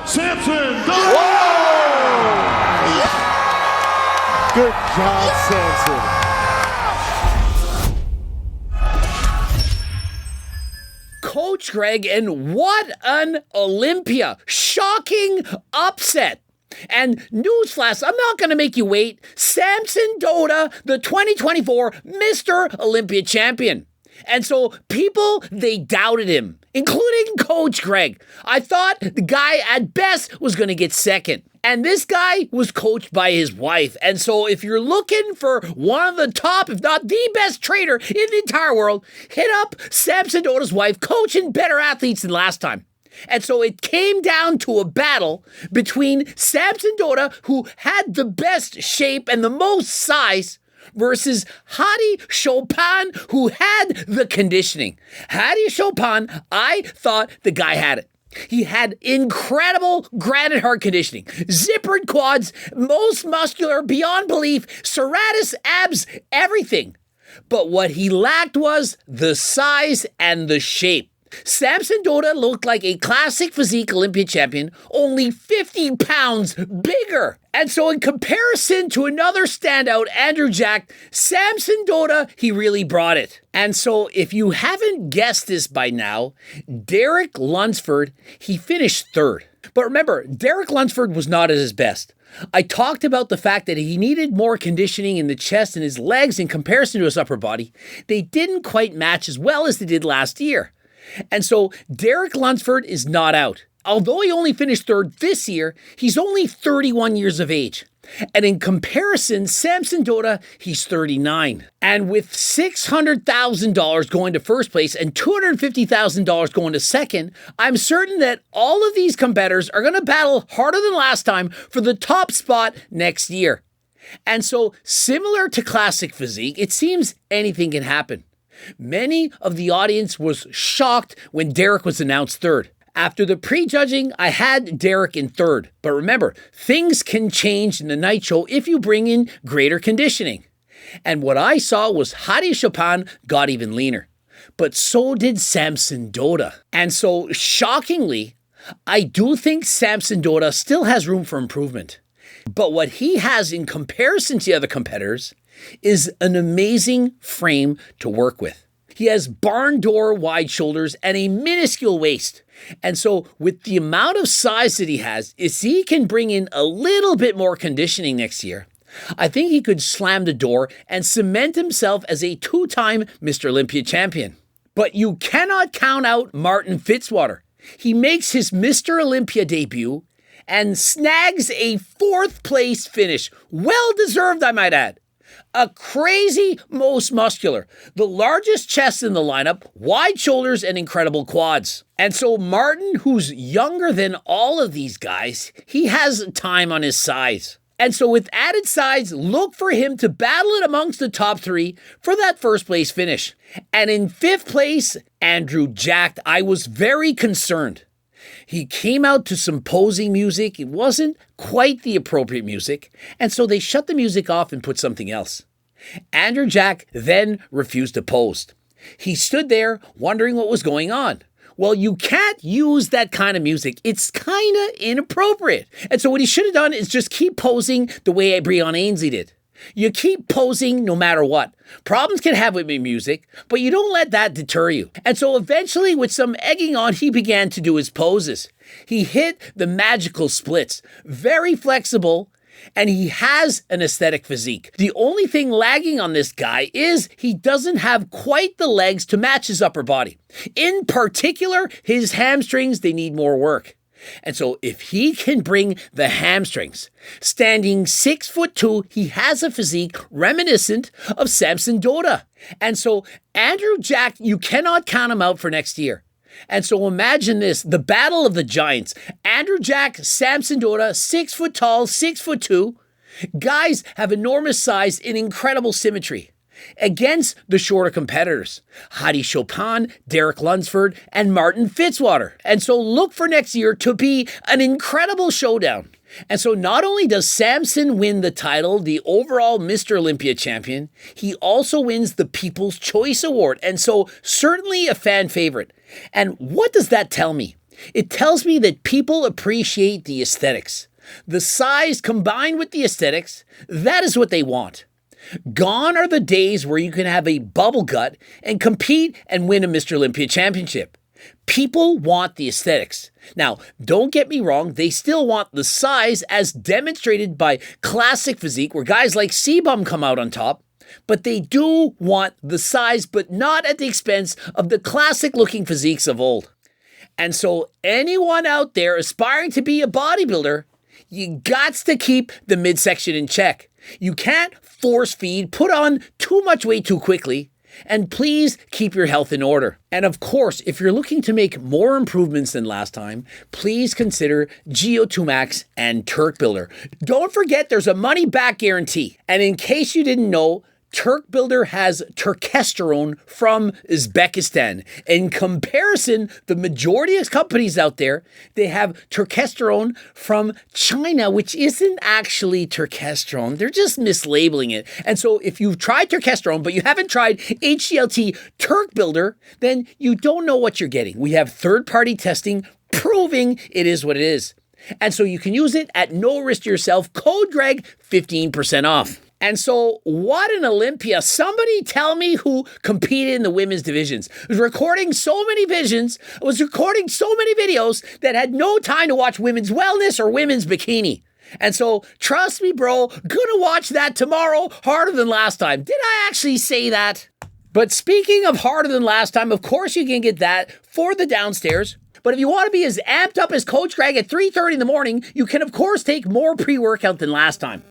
Samson Dauda! Good job, Samson. Coach Greg, and what an Olympia. Shocking upset. And newsflash, I'm not going to make you wait. Samson Dauda, the 2024 Mr. Olympia champion. And so people, they doubted him, including Coach Greg. I thought the guy at best was going to get second. And this guy was coached by his wife. And so if you're looking for one of the top, if not the best trainer in the entire world, hit up Samson Dauda's wife, coaching better athletes than last time. And so it came down to a battle between Samson Dauda, who had the best shape and the most size, versus Hadi Chopin, who had the conditioning. Hadi Chopin, I thought the guy had it. He had incredible granite heart conditioning, zippered quads, most muscular, beyond belief, serratus abs, everything. But what he lacked was the size and the shape. Samson Dauda looked like a classic physique Olympia champion, only 50 pounds bigger. And so in comparison to another standout, Andrew Jack, Samson Dauda, he really brought it. And so if you haven't guessed this by now, Derek Lunsford, he finished third. But remember, Derek Lunsford was not at his best. I talked about the fact that he needed more conditioning in the chest and his legs in comparison to his upper body. They didn't quite match as well as they did last year. And so Derek Lunsford is not out. Although he only finished third this year, he's only 31 years of age. And in comparison, Samson Dauda, he's 39. And with $600,000 going to first place and $250,000 going to second, I'm certain that all of these competitors are going to battle harder than last time for the top spot next year. And so, similar to classic physique, it seems anything can happen. Many of the audience was shocked when Derek was announced third. After the prejudging, I had Derek in third. But remember, things can change in the night show if you bring in greater conditioning. And what I saw was Hadi Chopin got even leaner. But so did Samson Dauda. And so, shockingly, I do think Samson Dauda still has room for improvement. But what he has in comparison to the other competitors is an amazing frame to work with. He has barn door wide shoulders and a minuscule waist. And so with the amount of size that he has, if he can bring in a little bit more conditioning next year, I think he could slam the door and cement himself as a two-time Mr. Olympia champion. But you cannot count out Martin Fitzwater. He makes his Mr. Olympia debut and snags a fourth place finish. Well deserved, I might add. A crazy most muscular, the largest chest in the lineup, wide shoulders, and incredible quads. And so Martin, who's younger than all of these guys, he has time on his size. And so with added size, look for him to battle it amongst the top three for that first place finish. And in fifth place, Andrew Jack, I was very concerned. He came out to some posing music. It wasn't quite the appropriate music, and so they shut the music off and put something else. Andrew Jack then refused to pose. He stood there wondering what was going on. Well, you can't use that kind of music. It's kind of inappropriate. And so what he should have done is just keep posing the way Breon Ainsley did. You keep posing no matter what. Problems can have with music, but you don't let that deter you. And so eventually, with some egging on, he began to do his poses. He hit the magical splits, very flexible, and he has an aesthetic physique. The only thing lagging on this guy is he doesn't have quite the legs to match his upper body. In particular, his hamstrings, they need more work. And so if he can bring the hamstrings, standing 6'2", he has a physique reminiscent of Samson Dauda. And so Andrew Jack, you cannot count him out for next year. And so imagine this, the battle of the giants. Andrew Jack, Samson Dauda, 6 foot tall, 6'2". Guys have enormous size and incredible symmetry against the shorter competitors, Hadi Chopin, Derek Lunsford, and Martin Fitzwater. And so look for next year to be an incredible showdown. And so not only does Samson win the title, the overall Mr. Olympia champion, he also wins the People's Choice Award. And so certainly a fan favorite. And what does that tell me? It tells me that people appreciate the aesthetics. The size combined with the aesthetics, that is what they want. Gone are the days where you can have a bubble gut and compete and win a Mr. Olympia championship. People want the aesthetics. Now, don't get me wrong, they still want the size as demonstrated by classic physique where guys like Sebum come out on top. But they do want the size, but not at the expense of the classic looking physiques of old. And so anyone out there aspiring to be a bodybuilder, you gots to keep the midsection in check. You can't force feed, put on too much weight too quickly, and please keep your health in order. And of course, if you're looking to make more improvements than last time, please consider GO2 Max and Turk Builder. Don't forget there's a money back guarantee. And in case you didn't know, Turk Builder has turkesterone from Uzbekistan. In comparison, the majority of companies out there, they have turkesterone from China, which isn't actually turkesterone. They're just mislabeling it. And so if you've tried turkesterone, but you haven't tried HCLT Turk Builder, then you don't know what you're getting. We have third-party testing proving it is what it is. And so you can use it at no risk to yourself. Code Greg, 15% off. And so, what an Olympia. Somebody tell me who competed in the women's divisions. Was recording so many videos that had no time to watch women's wellness or women's bikini. And so, trust me, bro, gonna watch that tomorrow harder than last time. Did I actually say that? But speaking of harder than last time, of course you can get that for the downstairs. But if you want to be as amped up as Coach Greg at 3:30 in the morning, you can of course take more pre-workout than last time.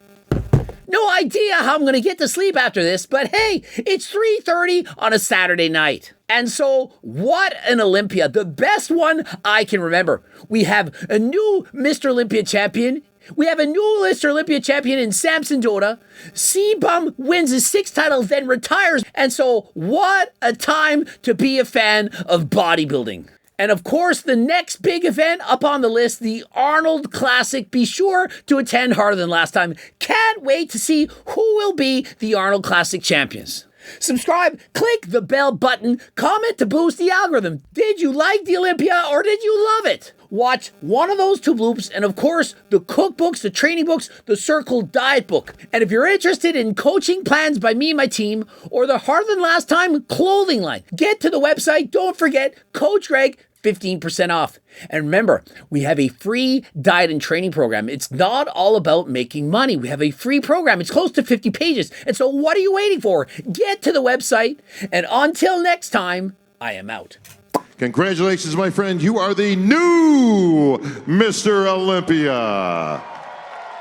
No idea how I'm going to get to sleep after this, but hey, it's 3:30 on a Saturday night. And so, what an Olympia. The best one I can remember. We have a new Mr. Olympia champion. We have a new Mr. Olympia champion in Samson Dauda. Sebum wins his 6th title, then retires. And so, what a time to be a fan of bodybuilding. And of course, the next big event up on the list, the Arnold Classic. Be sure to attend harder than last time. Can't wait to see who will be the Arnold Classic champions. Subscribe, click the bell button, comment to boost the algorithm. Did you like the Olympia or did you love it? Watch one of those 2 loops and of course the cookbooks, the training books, the Circle Diet book. And if you're interested in coaching plans by me and my team or the harder than last time clothing line, get to the website. Don't forget, Coach Greg, 15% off. And remember, we have a free diet and training program. It's not all about making money. We have a free program. It's close to 50 pages. And so what are you waiting for? Get to the website. And until next time, I am out. Congratulations, my friend. You are the new Mr. Olympia.